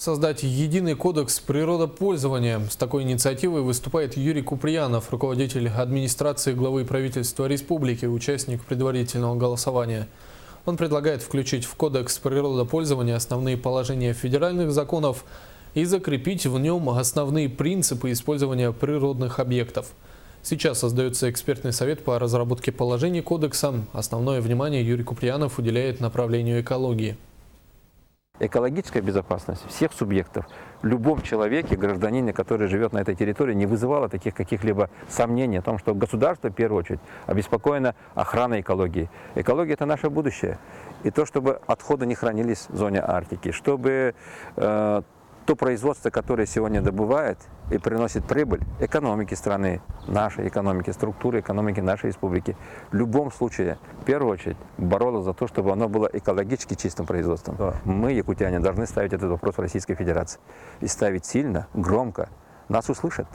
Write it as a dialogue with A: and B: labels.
A: Создать единый кодекс природопользования. С такой инициативой выступает Юрий Куприянов, руководитель администрации главы правительства республики, участник предварительного голосования. Он предлагает включить в кодекс природопользования основные положения федеральных законов и закрепить в нем основные принципы использования природных объектов. Сейчас создается экспертный совет по разработке положений кодекса. Основное внимание Юрий Куприянов уделяет направлению экологии.
B: Экологическая безопасность всех субъектов в любом человеке, гражданине, который живет на этой территории, не вызывала таких каких-либо сомнений о том, что государство в первую очередь обеспокоено охраной экологии. Экология – это наше будущее. И то, чтобы отходы не хранились в зоне Арктики, чтобы то производство, которое сегодня добывает и приносит прибыль экономике страны, нашей экономике, структуре экономики нашей республики, в любом случае, в первую очередь, боролось за то, чтобы оно было экологически чистым производством. Мы, якутяне, должны ставить этот вопрос в Российской Федерации. И ставить сильно, громко. Нас услышат.